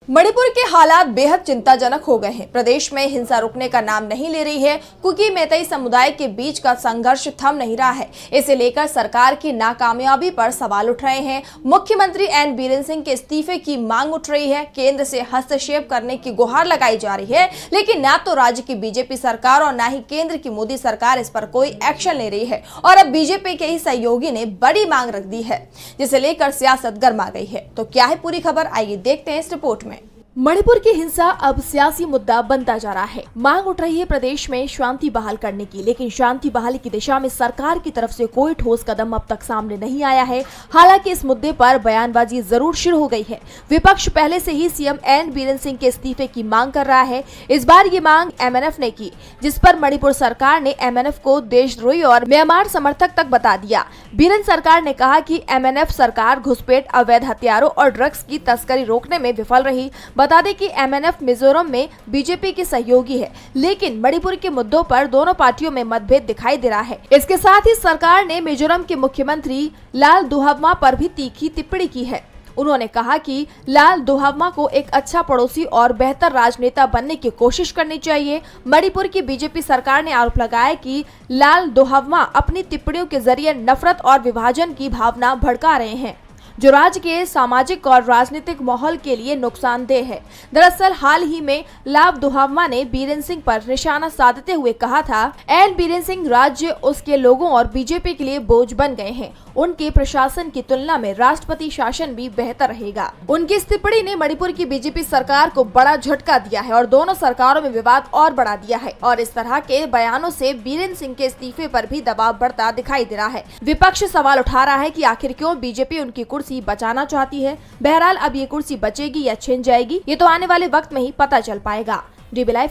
मणिपुर के हालात बेहद चिंताजनक हो गए हैं। प्रदेश में हिंसा रुकने का नाम नहीं ले रही है। कुकी मेतई समुदाय के बीच का संघर्ष थम नहीं रहा है। इसे लेकर सरकार की नाकामयाबी पर सवाल उठ रहे हैं। मुख्यमंत्री एन बीरेन सिंह के इस्तीफे की मांग उठ रही है। केंद्र से हस्तक्षेप करने की गुहार लगाई जा रही है, लेकिन न तो राज्य की बीजेपी सरकार और न ही केंद्र की मोदी सरकार इस पर कोई एक्शन ले रही है। और अब बीजेपी के ही सहयोगी ने बड़ी मांग रख दी है, जिसे लेकर सियासत गर्मा गई है। तो क्या है पूरी खबर, आइए देखते हैं इस रिपोर्ट में। मणिपुर की हिंसा अब सियासी मुद्दा बनता जा रहा है। मांग उठ रही है प्रदेश में शांति बहाल करने की, लेकिन शांति बहाली की दिशा में सरकार की तरफ से कोई ठोस कदम अब तक सामने नहीं आया है। हालांकि इस मुद्दे पर बयानबाजी जरूर शुरू हो गई है। विपक्ष पहले से ही सीएम एन बीरेन सिंह के इस्तीफे की मांग कर रहा है। इस बार ये मांग एमएनएफ ने की, जिस पर मणिपुर सरकार ने एमएनएफ को देशद्रोही और म्यांमार समर्थक तक बता दिया। बीरेन सरकार ने कहा कि एमएनएफ सरकार घुसपैठ, अवैध हथियारों और ड्रग्स की तस्करी रोकने में विफल रही। बता दें कि एमएनएफ मिजोरम में बीजेपी के सहयोगी है, लेकिन मणिपुर के मुद्दों पर दोनों पार्टियों में मतभेद दिखाई दे रहा है। इसके साथ ही सरकार ने मिजोरम के मुख्यमंत्री लाल दुहबमा पर भी तीखी टिप्पणी की है। उन्होंने कहा कि लाल दुहबमा को एक अच्छा पड़ोसी और बेहतर राजनेता बनने की कोशिश करनी चाहिए। मणिपुर की बीजेपी सरकार ने आरोप लगाया कि लाल दुहबमा अपनी टिप्पणियों के जरिए नफरत और विभाजन की भावना भड़का रहे हैं, जो राज्य के सामाजिक और राजनीतिक माहौल के लिए नुकसानदेह है। दरअसल हाल ही में लाल दुहबमा ने बीरेन सिंह पर निशाना साधते हुए कहा था, एन बीरेन सिंह राज्य, उसके लोगों और बीजेपी के लिए बोझ बन गए हैं। उनके प्रशासन की तुलना में राष्ट्रपति शासन भी बेहतर रहेगा। उनकी इस टिप्पणी ने मणिपुर की बीजेपी सरकार को बड़ा झटका दिया है और दोनों सरकारों में विवाद और बढ़ा दिया है। और इस तरह के बयानों से बीरेन सिंह के इस्तीफे पर भी दबाव बढ़ता दिखाई दे रहा है। विपक्ष सवाल उठा रहा है कि आखिर क्यों बीजेपी उनकी कुर्सी बचाना चाहती है। बहरहाल अब ये कुर्सी बचेगी या छिन जाएगी, ये तो आने वाले वक्त में ही पता चल पाएगा। DB live